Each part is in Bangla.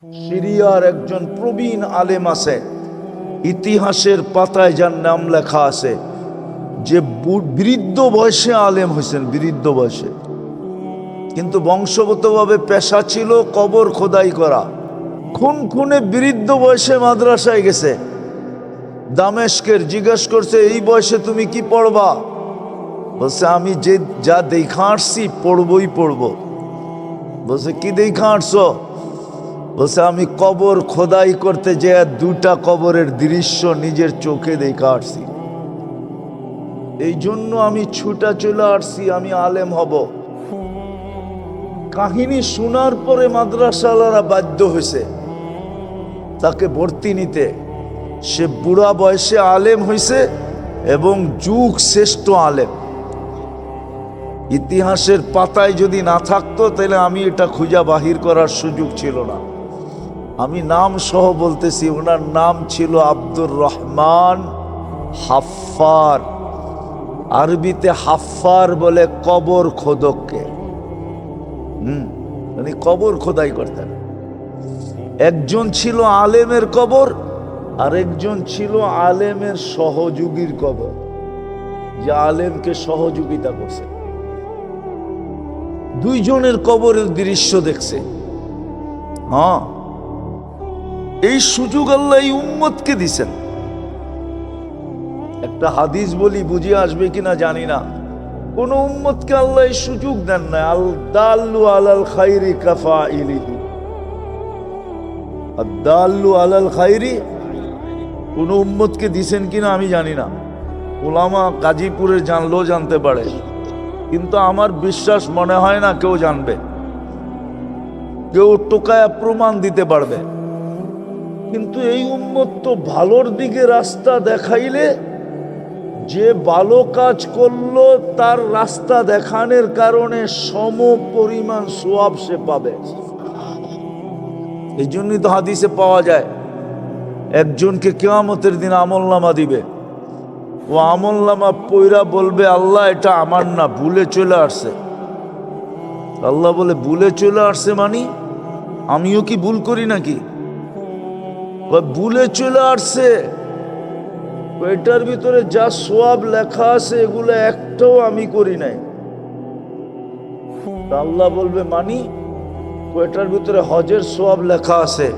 সিরিয়ার একজন প্রবীণ আলেম আছে, ইতিহাসের পাতায় যার নাম লেখা আছে যে বৃদ্ধ বয়সে আলেম হয়েছেন, বৃদ্ধ বয়সে। কিন্তু বংশগতভাবে পেশা ছিল কবর খোদাই করা। খুনে বৃদ্ধ বয়সে মাদ্রাসায় গেছে দামেস্কের। জিজ্ঞেস করছে, এই বয়সে তুমি কি পড়বা? বলছে, আমি যে যা দেখা আসছি পড়বই পড়ব। বলছে, কি দেখা আসছো? বলছে, আমি কবর খোদাই করতে যে দুটা কবরের দৃশ্য নিজের চোখে দেখা আসছি, এই জন্য আমি ছুটা চলে আসছি, আমি আলেম হব। কাহিনী শোনার পরে মাদ্রাসাওয়ালারা বাধ্য হয়েছে তাকে ভর্তি নিতে। সে বুড়া বয়সে আলেম হয়েছে এবং যুগ শ্রেষ্ঠ আলেম। ইতিহাসের পাতায় যদি না থাকতো তাহলে আমি এটা খুঁজা বাহির করার সুযোগ ছিল না। আমি নাম সহ বলতেছি, ওনার নাম ছিল আব্দুর রহমান হাফফার। আরবিতে হাফফার বলে কবর খোদককে। উনি কবর খোদাই করতেন। একজন ছিল আলেমের কবর, আর একজন ছিল আলেমের সহযোগীর কবর, যে আলেমকে সহযোগিতা করছে। দুইজনের কবরের দৃশ্য দেখছে। হ্যাঁ, এই সুযোগ আল্লাহ এই উম্মতকে দিছেন। একটা হাদিস বলি, বুঝে আসবে কিনা জানি না। কোন উম্মতকে আল্লাহ এই সুযোগ দেন না। আল দাল্লু আলাল খাইরি কাফাইলিহি, আদ-দাল্লু আলাল খাইরি কোন উম্মতকে দিছেন কিনা আমি জানি না। ওলামা গাজীপুরে জানলেও জানতে পারে, কিন্তু আমার বিশ্বাস মনে হয় না কেউ জানবে, কেউ টোকায়া প্রমাণ দিতে পারবে। কিন্তু এই উম্মত তো ভালোর দিকে রাস্তা দেখাইলে যে ভালো কাজ করলো তার রাস্তা দেখানোর কারণে সম পরিমাণ সওয়াব সে পাবে। এই জন্যই তো হাদিসে পাওয়া যায়, একজনকে কিয়ামতের দিন আমলনামা দিবে। ও আমলনামা পয়রা বলবে, আল্লাহ এটা আমার না, ভুলে চলে আসছে। আল্লাহ বলে, ভুলে চলে আসছে মানে আমিও কি ভুল করি নাকি? ভুলে চলে আসছে, এটার ভিতরে যা সওয়াব লেখা আছে এগুলো একটাও আমি করি নাই। আল্লাহ বলবে, মানি এটার ভিতরে হজের সওয়াব লেখা আছে,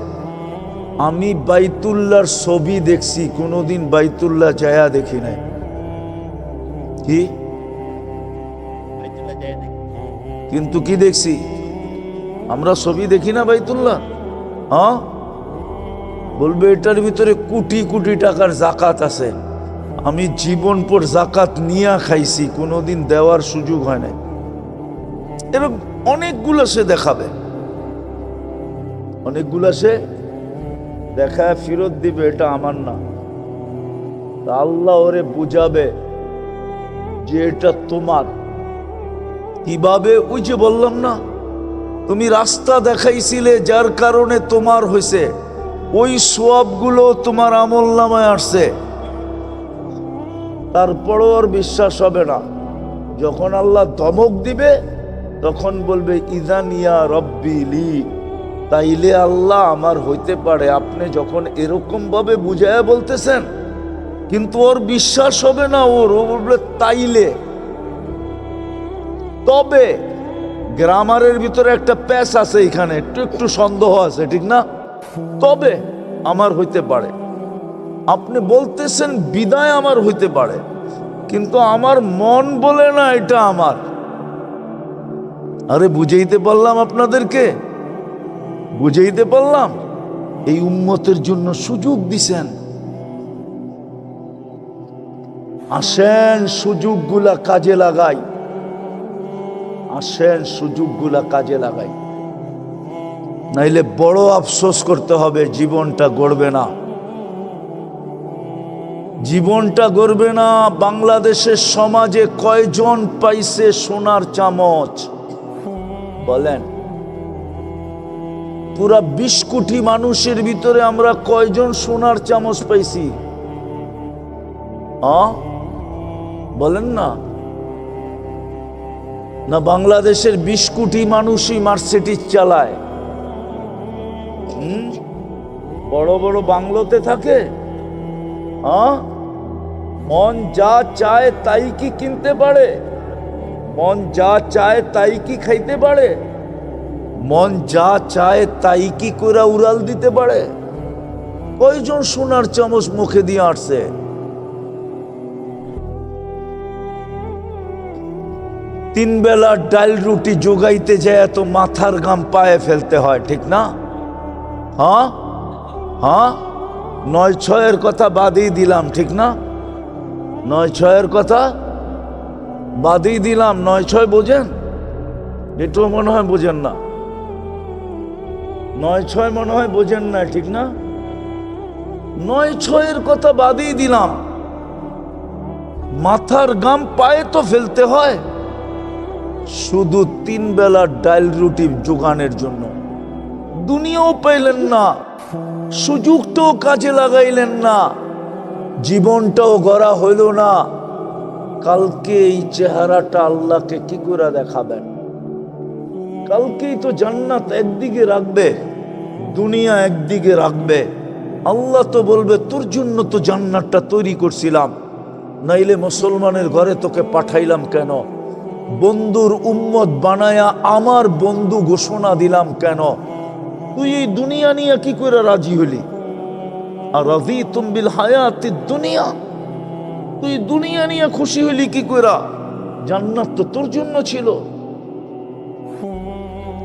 আমি বাইতুল্লাহর ছবি দেখছি, কোনোদিন বাইতুল্লাহ যায়া দেখি নাই। কি? কিন্তু কি দেখছি? আমরা ছবি দেখি না বাইতুল্লাহ। হ্যাঁ, বলবে এটার ভিতরে কোটি কোটি টাকার জাকাত আছে, আমি জীবন পর জাকাত নিয়া খাইছি, কোনোদিন দেওয়ার সুযোগ হয় নাই। এরকম অনেকগুলো সে দেখাবে, অনেকগুলো সে দেখায় ফেরত দিবে, এটা আমার না। আল্লাহ ওরে বুঝাবে যে এটা তোমার। কিভাবে? ওই যে বললাম না, তুমি রাস্তা দেখাইছিলে যার কারণে তোমার হয়েছে, ওই সওয়াবগুলো তোমার আমলনামায় আসছে। তারপরও আর বিশ্বাস হবে না। যখন আল্লাহ ধমক দিবে তখন বলবে, ইযান ইয়া রব্বি লি, তাইলে আল্লাহ আমার হইতে পারে। আপনি যখন এরকম ভাবে বুঝায়া বলতেছেন, কিন্তু ওর বিশ্বাস হবে না। ও বলবে তাইলে। তবে গ্রামারের ভিতরে একটা প্যাচ আছে, এখানে একটু সন্দেহ আছে, ঠিক না? তবে আমার হইতে পারে। আপনি বলতেছেন বিদায় আমার হইতে পারে, কিন্তু আমার মন বলে না এটা আমার। আরে বুঝাইতে পারলাম আপনাদেরকে? বুঝাইতে পারলাম? এই উম্মতের জন্য সুযোগ দিছেন। আসেন সুযোগগুলা কাজে লাগাই, আসেন সুযোগগুলা কাজে লাগাই, নাইলে বড় আফসোস করতে হবে। জীবনটা গড়বে না, জীবনটা গড়বে না। বাংলাদেশের সমাজে কয়জন পাইছে সোনার চামচ? বলেন, পুরা 20 কোটি মানুষের ভিতরে আমরা কয়জন সোনার চামচ পাইছি? বলেন না। না বাংলাদেশের 20 কোটি মানুষই মার্সিডিজ চালায়, বড় বড় বাংলোতে থাকে। হ্যাঁ, মন যা চায় তাই কি কিনতে পারে? মন যা চায় তাই কি খাইতে পারে? মন যা চায় তাই কি কইরা উড়াল দিতে পারে? কয়জন সোনার চামচ মুখে দিয়ে আসছে? তিন বেলা ডাল রুটি জোগাইতে যায় তো মাথার ঘাম পায়ে ফেলতে হয়, ঠিক না? হ্যাঁ হ্যাঁ, ৯-৬-এর কথা বাদই দিলাম, ঠিক না? ৯-৬-এর কথা বাদই দিলাম। ৯-৬ বোঝেন? এটাও মনে হয় বোঝেন না। ৯-৬ মনে হয় বোঝেন না, ঠিক না? ৯-৬-এর কথা বাদই দিলাম। মাথার ঘাম পায়ে তো ফেলতে হয় শুধু তিন বেলা ডাল রুটি জোগানের জন্য। দুনিয়াও পাইলেন না, সুযোগটাও কাজে লাগাইলেন না, জীবনটাও গড়া হইল না। কালকে এই চেহারাটা আল্লাহকে কি করে দেখাবেন? কালকেই তো জান্নাত একদিকে রাখবে, দুনিয়া একদিকে রাখবে। আল্লাহ তো বলবে তোর জন্য তো জান্নাতটা তৈরি করছিলাম, নাইলে মুসলমানের ঘরে তোকে পাঠাইলাম কেন? বন্ধুর উম্মত বানায়া আমার বন্ধু ঘোষণা দিলাম কেন? তুই এই দুনিয়া নিয়ে কি করে রাজি হলি? আর রাযীতুম বিল হায়াতিদ দুনিয়া, তুই দুনিয়া নিয়ে খুশি হলি কি করে? জান্নাত তো তোর জন্য ছিল।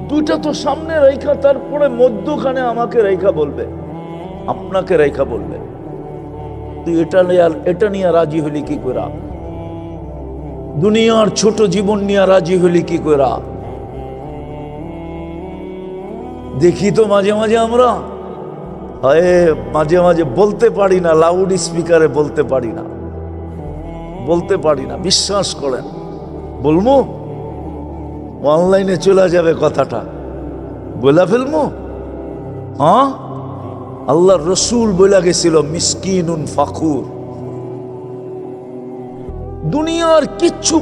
দুইটা তো সামনে রেখা, তারপরে মধ্যখানে আমাকে রেখা বলবে, আপনাকে রেখা বলবে। তুই এটা নিয়ে রাজি হলি কি করে? দুনিয়ার ছোট জীবন নিয়ে রাজি হলি কি করে? দেখি তো মাঝে মাঝে আমরা মাঝে মাঝে বলতে পারি না, লাউড স্পিকারে বলতে পারি না, বলতে পারি না। বিশ্বাস করেন, বলবো অনলাইনে চলে যাবে কথাটা, বলে ফেলবো। হ্যাঁ, আল্লাহর রসুল বলে গেছিল মিসকিনুন ফাকুর। দুনিয়ার কিচ্ছু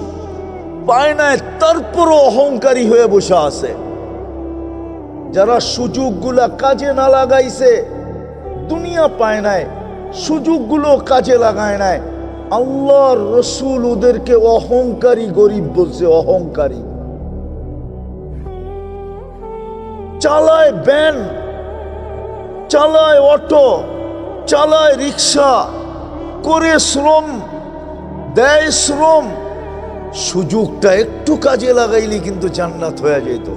পায় না, তারপরও অহংকারী হয়ে বসে আছে। যারা সুযোগগুলা কাজে না লাগাইছে, দুনিয়া পায় নাই, সুযোগগুলো কাজে লাগায় নাই, আল্লাহর রসুল ওদেরকে অহংকারী গরিব বলছে। অহংকারী। চালায় ভ্যান, চালায় অটো, চালায় রিক্সা, করে শ্রম দেয়, শ্রম। সুযোগটা একটু কাজে লাগাইলি কিন্তু জান্নাত হয়ে যেত,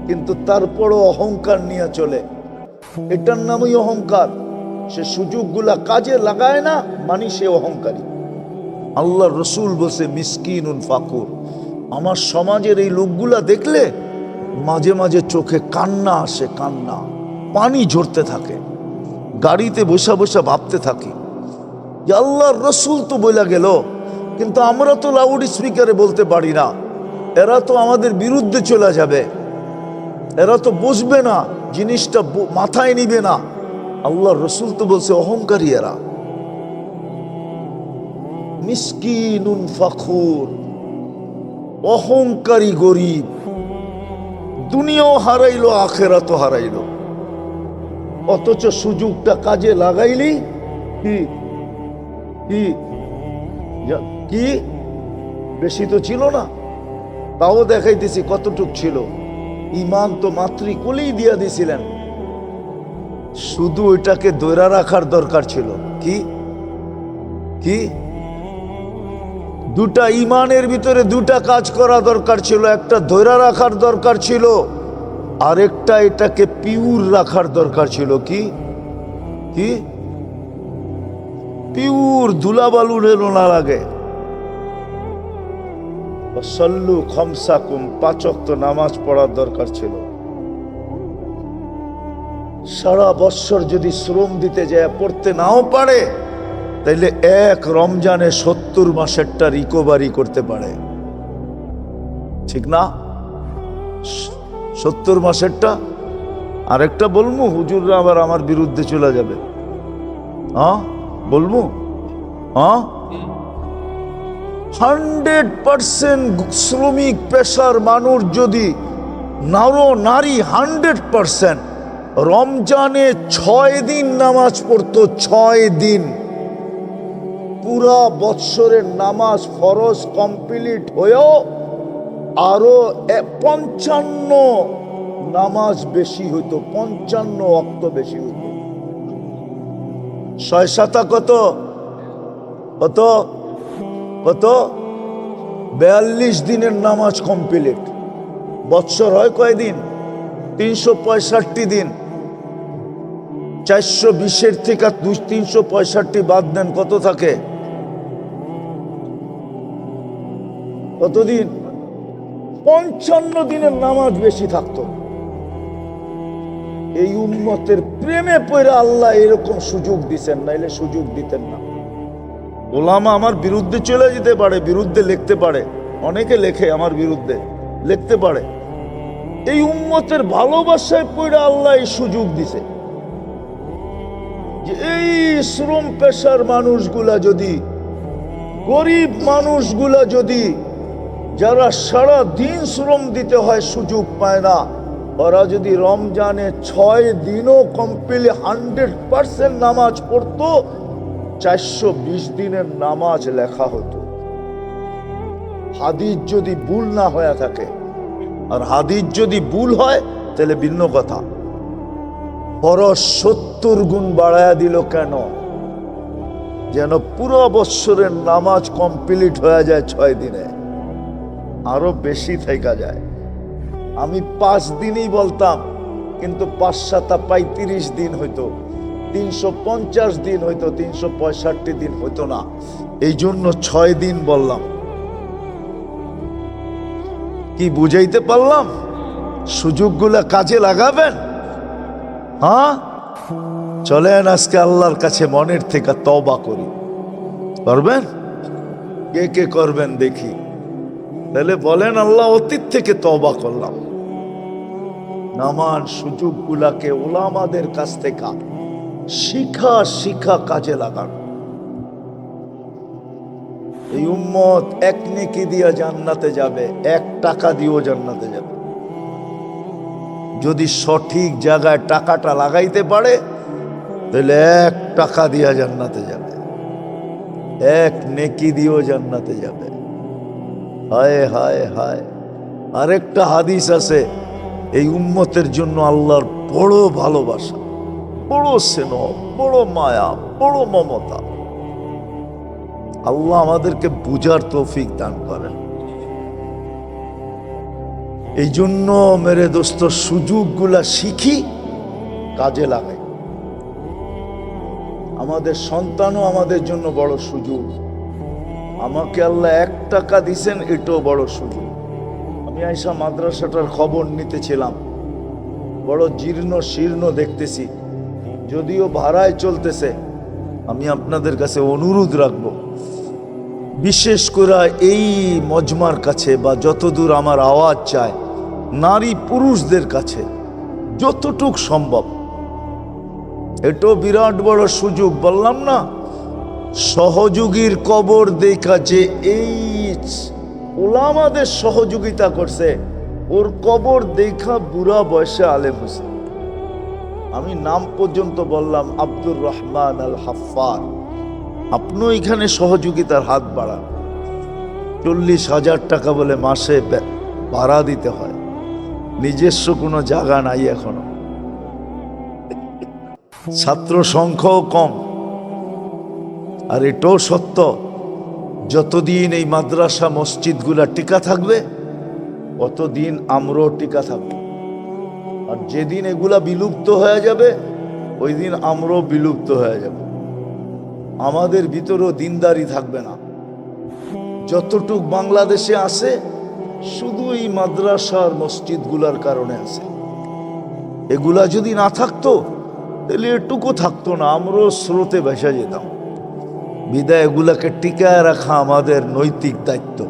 কিন্তু তারপরও অহংকার নিয়ে চলে। এটার নামই অহংকার। সে সুযোগগুলা কাজে লাগায় না, মানে সে অহংকারী। আল্লাহর রসুল বলছে মিসকিনুন ফাকুর। আমার সমাজের এই লোকগুলা দেখলে মাঝে মাঝে চোখে কান্না আসে, কান্না, পানি ঝরতে থাকে। গাড়িতে বসে বসে ভাবতে থাকি যে আল্লাহর রসুল তো বইলা গেল, কিন্তু আমরা তো লাউড স্পিকারে বলতে পারি না। এরা তো আমাদের বিরুদ্ধে চলে যাবে, এরা তো বুঝবে না, জিনিসটা মাথায় নিবে না। আল্লাহর রসুল তো বলছে অহংকারী এরা। মিসকিনুন ফাখুর, অহংকারী গরিব। দুনিয়াও হারাইলো, আখেরাতও হারাইলো। অথচ সুযোগটা কাজে লাগাইলি কি কি কি বেশি তো ছিল না, তাও দেখাইতেছি কতটুক ছিল। ইমান তো মাতৃকুলেই দিয়া দিছিলেন, শুধু ওইটাকে ধরে রাখার দরকার ছিল। কি কি দুটা ইমানের ভিতরে দুটা কাজ করা দরকার ছিল। একটা ধরে রাখার দরকার ছিল, আরেকটা এটাকে পিওর রাখার দরকার ছিল। কি কি পিওর, ধুলাবালু রেলো না লাগে। সল্লু খমসাকুম, ৫ ওয়াক্ত নামাজ পড়ার দরকার ছিল। সারা বৎসর যদি শ্রম দিতে যায় পড়তে নাও পারে, তাইলে এক রমজানে ৭০ মাসেরটা রিকভারি করতে পারে, ঠিক না? ৭০ মাসেরটা। আরেকটা বলবো, হুজুররা আবার আমার বিরুদ্ধে চলে যাবে। হ্যাঁ বলবো, হ্যাঁ 100% শ্রমিক পেশার মানুষ যদি নারী 100% রমজানে 6 দিন নামাজ পড়তো, 6 দিন। পুরা বৎসরের নামাজ ফরজ কমপ্লিট হয়েও আরো 55 নামাজ বেশি হইতো, 55 ওয়াক্ত বেশি হইতো। 6 কত কত কত 42 দিনের নামাজ কমপ্লিট। বৎসর হয় কয়দিন? 365 দিন। 420-এর থেকে 365 বাদ দেন, কত থাকে? কতদিন? 55 দিনের নামাজ বেশি থাকতো। এই উম্মতের প্রেমে পড়ে আল্লাহ এরকম সুযোগ দিচ্ছেন, নাইলে সুযোগ দিতেন না। ওলামা আমার বিরুদ্ধে চলে যেতে পারে, বিরুদ্ধে লিখতে পারে, অনেকে লেখে আমার বিরুদ্ধে, লিখতে পারে। এই উম্মতের ভালোবাসায় পড়ে আল্লাহ এই সুযোগ দিছে যে এই শ্রম পেশার মানুষগুলা যদি, গরিব মানুষগুলা যদি, যারা সারা দিন শ্রম দিতে হয় সুযোগ পায় না, ওরা যদি রমজানে 6 দিনও কমপ্লিট 100% নামাজ পড়তো, 420 দিনের নামাজ লেখা হতো। হাদিস যদি ভুল না হয়ে থাকে, আর হাদিস যদি ভুল হয় তাহলে ভিন্ন কথা। ফরজ 70 গুণ বাড়ায়া দিল কেন? যেন পুরো বৎসরের নামাজ কমপ্লিট হয়ে যায় 6 দিনে, আরো বেশি থেকে যায়। আমি 5 দিনই বলতাম, কিন্তু 5-7 35 দিন হইতো, 350 দিন হইতো, 365 দিন হইতো না। এই জন্য 6 দিন বললাম। কি বুঝাইতে পারলাম? সুযোগগুলা কাজে লাগাবেন। হ্যাঁ, চলেন আজকে আল্লাহর কাছে মনের থেকে তওবা করি। করবেন? কে কে করবেন দেখি? তাহলে বলেন, আল্লাহ অতীত থেকে তওবা করলাম। নামান সুযোগগুলাকে উলামাদের কাছ থেকে শিখা কাজে লাগান। এই উম্মত 1 নেকি দিয়া জান্নাতে যাবে, 1 টাকা দিয়েও জান্নাতে যাবে। যদি সঠিক জায়গায় টাকাটা লাগাইতে পারে তাহলে 1 টাকা দিয়া জান্নাতে যাবে, 1 নেকি দিয়েও জান্নাতে যাবে। হায় হায় হায়। আরেকটা হাদিস আছে, এই উম্মতের জন্য আল্লাহর বড় ভালোবাসা, বড় স্নেহ, বড় মায়া, বড় মমতা। আল্লাহ আমাদেরকে বুঝার তৌফিক দান করেন। এই জন্য মেরে দোস্ত, সুযোগগুলা শিখি, কাজে লাগাই। আমাদের সন্তানও আমাদের জন্য বড় সুযোগ। আমাকে আল্লাহ 1 টাকা দিছেন, এটাও বড় সুযোগ। আমি আইসা মাদ্রাসাটার খবর নিতেছিলাম, বড় জীর্ণ শীর্ণ দেখতেছি, যদিও ভাড়ায় চলতেছে। আমি আপনাদের কাছে অনুরোধ রাখব, বিশেষ করে এই মজমার কাছে বা যতদূর আমার আওয়াজ চায়, নারী পুরুষদের কাছে যতটুক সম্ভব, এটাও বিরাট বড় সুযোগ। বললাম না, সহযোগীর কবর দেখা যে এই উলামাদের সহযোগিতা করছে, ওর কবর দেখা বুড়া বয়সে আলেম হয়েছে। আমি নাম পর্যন্ত বললাম, আব্দুর রহমান আল হাফফার। আপনিও এখানে সহযোগিতার হাত বাড়ান। 40,000 টাকা বলে মাসে ভাড়া দিতে হয়, নিজস্ব কোনো জায়গা নাই এখনো, ছাত্র সংখ্যাও কম। আর এটাও সত্য, যতদিন এই মাদ্রাসা মসজিদগুলা টিকা থাকবে, ততদিন আমরাও টিকা থাকবো। আর যেদিন এগুলা বিলুপ্ত হয়ে যাবে, ওই দিন আমরাও বিলুপ্ত হয়ে যাব। আমাদের ভিতরেও দিনদারি থাকবে না। যতটুক বাংলাদেশে আছে, শুধু এই মাদ্রাসার মসজিদগুলার কারণে আছে। এগুলা যদি না থাকতো তাহলে এটুকু থাকতো না, আমরাও স্রোতে ভেসে যেতাম। বিদায় এগুলাকে টিকায় রাখা আমাদের নৈতিক দায়িত্ব।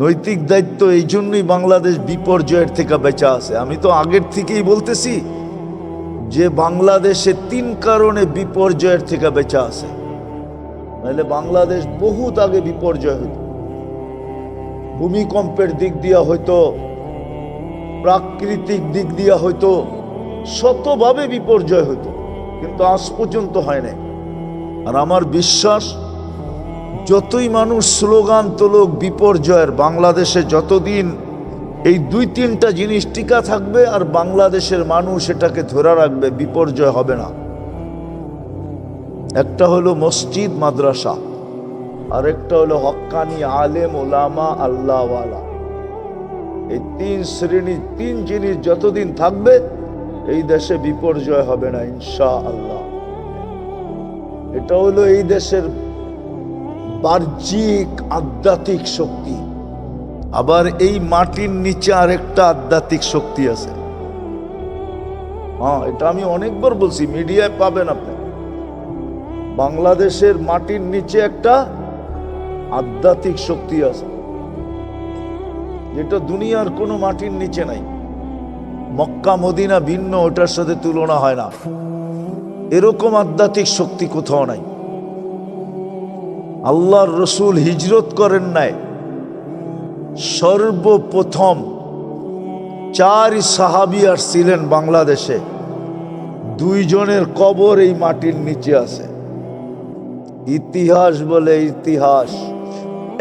নৈতিক দায়িত্ব। এই জন্যই বাংলাদেশ বিপর্যয়ের থেকে বেঁচে আছে। আমি তো আগের থেকেই বলতেছি যে বাংলাদেশে 3 কারণে বিপর্যয়ের থেকে বেঁচে আছে, নাহলে বাংলাদেশ বহুত আগে বিপর্যয় হইত। ভূমিকম্পের দিক দিয়া হইতো, প্রাকৃতিক দিক দিয়া হইতো, শতভাবে বিপর্যয় হতো, কিন্তু আজ পর্যন্ত হয় নাই। আর আমার বিশ্বাস, যতই মানুষ স্লোগান তোলক বিপর্যয়ের, বাংলাদেশে যতদিন এই 2-3টা জিনিস টিকা থাকবে আর বাংলাদেশের মানুষ এটাকে ধরে রাখবে, বিপর্যয় হবে না। একটা হলো মসজিদ মাদ্রাসা, আর একটা হলো হক্কানি আলেম ওলামা আল্লাহওয়ালা। এই 3 শ্রেণী, 3 জিনিস যতদিন থাকবে এই দেশে বিপর্যয় হবে না ইনশাআল্লাহ। এটা হলো এই দেশের বাহ্যিক আধ্যাত্মিক শক্তি। আবার এই মাটির নিচে আরেকটা আধ্যাত্মিক শক্তি আছে। এটা আমি অনেকবার বলছি, মিডিয়ায় পাবেন আপনি। বাংলাদেশের মাটির নিচে একটা আধ্যাত্মিক শক্তি আছে, যেটা দুনিয়ার কোনো মাটির নিচে নাই। মক্কা মদিনা ভিন্ন, ওটার সাথে তুলনা হয় না। এরকম আধ্যাত্মিক শক্তি কোথাও নাই। আল্লাহর রসুল হিজরত করেন নাই, সর্বপ্রথম 4 সাহাবী আসছিলেন বাংলাদেশে, 2 জনের কবর এই মাটির নিচে আছে। ইতিহাস বলে ইতিহাস,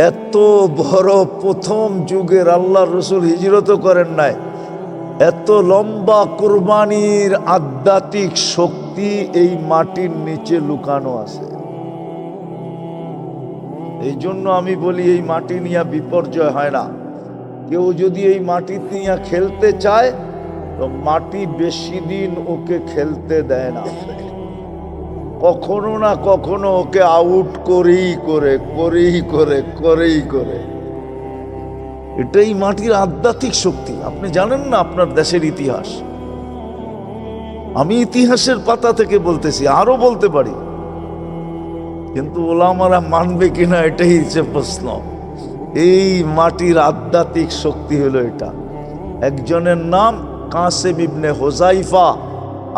এত বড় প্রথম যুগের আল্লাহর রসুল হিজরত করেন নাই, এত লম্বা কুরবানির আধ্যাত্মিক শক্তি এই মাটির নিচে লুকানো আছে। এই জন্য আমি বলি, এই মাটি নিয়ে বিপর্যয় হয় না। কেউ যদি এই মাটি নিয়ে খেলতে চায় তো মাটি বেশি দিন ওকে খেলতে দেয় না, কখনো না কখনো ওকে আউট করেই করে। এটাই মাটির আধ্যাত্মিক শক্তি। আপনি জানেন না আপনার দেশের ইতিহাস? আমি ইতিহাসের পাতা থেকে বলতেছি, আরো বলতে পারি, কিন্তু ওলামারা মানবে কিনা এটাই হচ্ছে প্রশ্ন। এই মাটির আধ্যাত্মিক শক্তি হলো এটা। একজনের নাম কাসেম ইবনে হুযাইফা,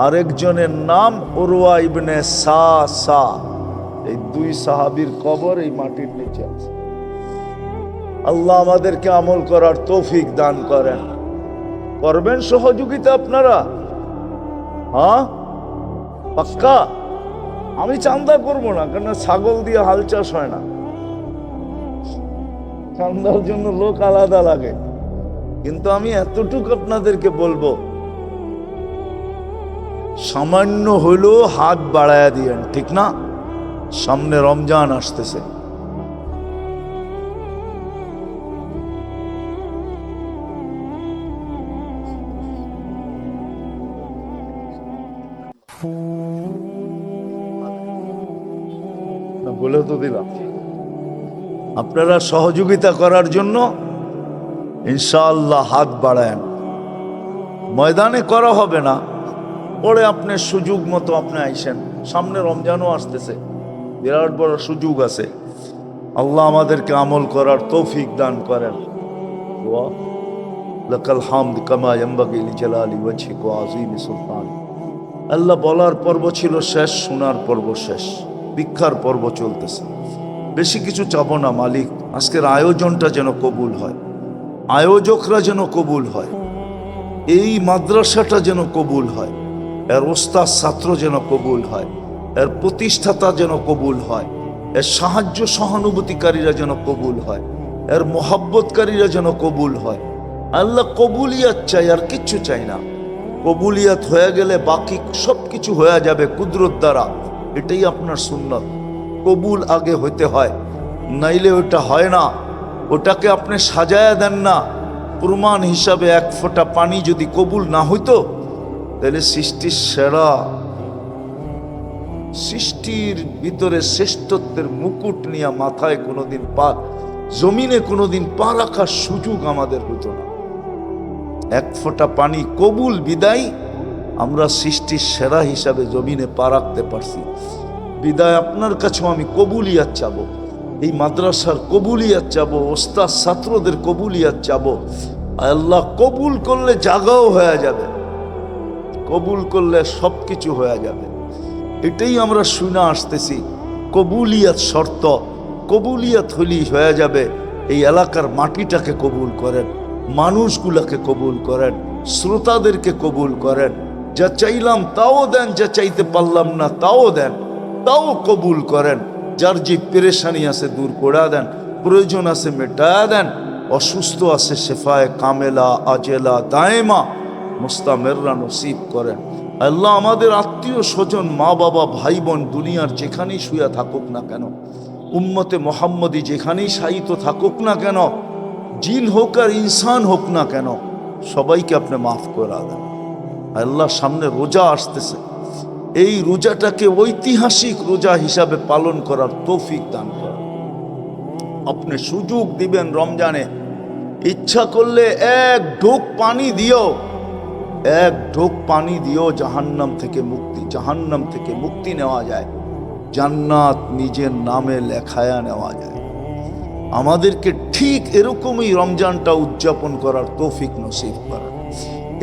আরেকজনের নাম উরওয়া ইবনে সা। এই 2 সাহাবীর কবর এই মাটির নিচে আছে। আল্লাহ আমাদেরকে আমল করার তৌফিক দান করেন। করবেন সহযোগিতা আপনারা? পাক্কা? আমি চান্দা করব না, কারণ ছাগল দিয়ে হাল চাষ হয় না, চান্দার জন্য লোক আলাদা লাগে। কিন্তু আমি এতটুকু আপনাদেরকে বলবো, সামান্য হলেও হাত বাড়ায়া দিয়েন, ঠিক না? সামনে রমজান আসতেছে। বলে তো দিলাম, আপনারা সহযোগিতা করার জন্য ইনশাআল্লাহ হাত বাড়ায়েন। ময়দানে করা হবে না, পরে আপনি সুযোগ মতো আপনি আইসেন। সামনে রমজানও আসতেছে, বিরাট বড় সুযোগ আছে। আল্লাহ আমাদেরকে আমল করার তৌফিক দান করেন। লাকাল হামদ কামা ইয়ানবাগি লিজালালি ওয়াজহিক ওয়া আযীমি সুলতান। আল্লাহ বলার পর্ব ছিল শেষ, শোনার পর্ব শেষ, ভিক্ষার পর্ব চলতেছে। বেশি কিছু চাবো না মালিক, আজকের আয়োজনটা যেন কবুল হয়, আয়োজকরা যেন কবুল হয়, এই মাদ্রাসাটা যেন কবুল হয়, এর ওস্তাদ ছাত্র যেন কবুল হয়, এর প্রতিষ্ঠাতা যেন কবুল হয়, এর সাহায্য সহানুভূতিকারীরা যেন কবুল হয়, এর মোহাব্বতকারীরা যেন কবুল হয়। আল্লাহ কবুলিয়াত চাই, আর কিচ্ছু চাই না। কবুলিয়াত হয়ে গেলে বাকি সব কিছু হয়ে যাবে কুদরত দ্বারা। এটাই আপনার সুন্নত। কবুল আগে হইতে হয়, নাইলে ওটা হয় না। ওটাকে আপনি সাজায়া দেন না। প্রমাণ হিসাবে 1 ফোঁটা পানি যদি কবুল না হইতো, তাহলে সৃষ্টির সেরা, সৃষ্টির ভিতরে শ্রেষ্ঠত্বের মুকুট নিয়ে মাথায় কোনোদিন জমিনে কোনোদিন পা রাখার সুযোগ আমাদের হতো না। 1 ফোঁটা পানি কবুল বিদায় আমরা সৃষ্টির সেরা হিসাবে জমিনে পা রাখতে পারছি। বিদায় আপনার কাছেও আমি কবুলিয়াত চাবো, এই মাদ্রাসার কবুলিয়াত চাবো, ওস্তাদ ছাত্রদের কবুলিয়াত চাবো। আল্লাহ কবুল করলে জাগাও হয়ে যাবে, কবুল করলে সব কিছু হয়ে যাবে। এটাই আমরা শুনে আসতেছি। কবুলিয়াত শর্ত, কবুলিয়াত হলেই হয়ে যাবে। এই এলাকার মাটিটাকে কবুল করেন, মানুষগুলাকে কবুল করেন, শ্রোতাদেরকে কবুল করেন। যা চাইলাম তাও দেন, যা চাইতে পারলাম না তাও দেন, তাও কবুল করেন। যার যে পেরেশানি আছে দূর করে দেন, প্রয়োজন আছে মেটায়া দেন, অসুস্থ আছে শেফায়ে কামেলা আজেলা দায়েমা মুস্তামেররা নসিব করেন। আল্লাহ আমাদের আত্মীয় স্বজন, মা বাবা, ভাই বোন দুনিয়ার যেখানেই শুয়ে থাকুক না কেন, উম্মতে মোহাম্মদী যেখানেই শায়িত থাকুক না কেন, জিন হোক আর ইনসান হোক না কেন, সবাইকে আপনি মাফ করে দেন। আল্লাহ সামনে রোজা আসতেছে, এই রোজাটাকে ঐতিহাসিক রোজা হিসাবে পালন করার তৌফিক দান করেন। আপনি সুযোগ দিবেন রমজানে, ইচ্ছা করলে এক ঢোক পানি দিও, এক ঢোক পানি দিও জাহান্নাম থেকে মুক্তি, জাহান্নাম থেকে মুক্তি নেওয়া যায়, জান্নাত নিজের নামে লেখায়া নেওয়া যায়। আমাদেরকে ঠিক এরকমই রমজানটা উদযাপন করার তৌফিক নসিব করেন।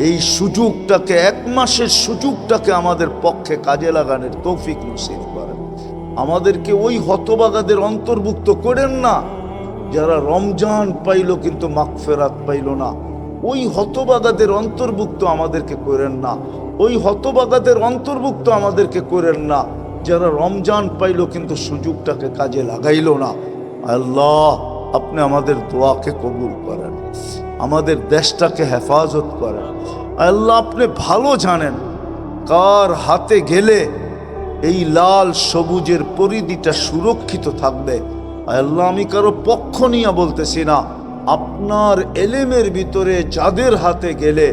এই সুযোগটাকে, এক মাসের সুযোগটাকে আমাদের পক্ষে কাজে লাগানোর তৌফিক নসিব করেন। আমাদেরকে ওই হতবাগাদের অন্তর্ভুক্ত করেন না যারা রমজান পাইল কিন্তু মাগফিরাত পাইল না। ওই হতবাগাদের অন্তর্ভুক্ত আমাদেরকে করেন না, ওই হতবাগাদের অন্তর্ভুক্ত আমাদেরকে করেন না যারা রমজান পাইল কিন্তু সুযোগটাকে কাজে লাগাইল না। আল্লাহ আপনি আমাদের দোয়াকে কবুল করেন, আমাদের দেশটাকে হেফাজত করেন। আল্লাহ আপনি ভালো জানেন কার হাতে গেলে এই লাল সবুজের পরিধিটা সুরক্ষিত থাকবে। আল্লাহ আমি কারো পক্ষ নিয়ে বলতেছি না, আপনার এলেমের ভিতরে যাদের হাতে গেলে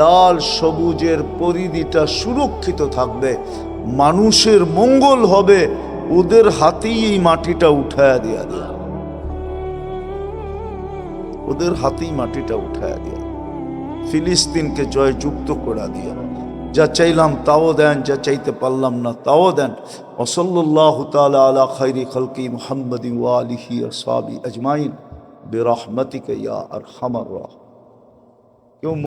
লাল সবুজের পরিধিটা সুরক্ষিত থাকবে, মানুষের মঙ্গল হবে, ওদের হাতেই এই মাটিটা উঠায়া দিয়া দেয়া, ওদের হাতেই মাটিটা উঠায়া দিয়া, ফিলিস্তিনকে জয়যুক্ত করে দিয়া। যা চাইলাম তাও দেন, যা চাইতে পারলাম না তাও দেন। ওয়াসাল্লাল্লাহু তাআলা আলা খায়রি খালকি মুহাম্মাদিন ওয়া আলিহি ওয়া সাহবিহি আজমাইন বিরহমাতিকা ইয়া আরহামার রাহিমিন।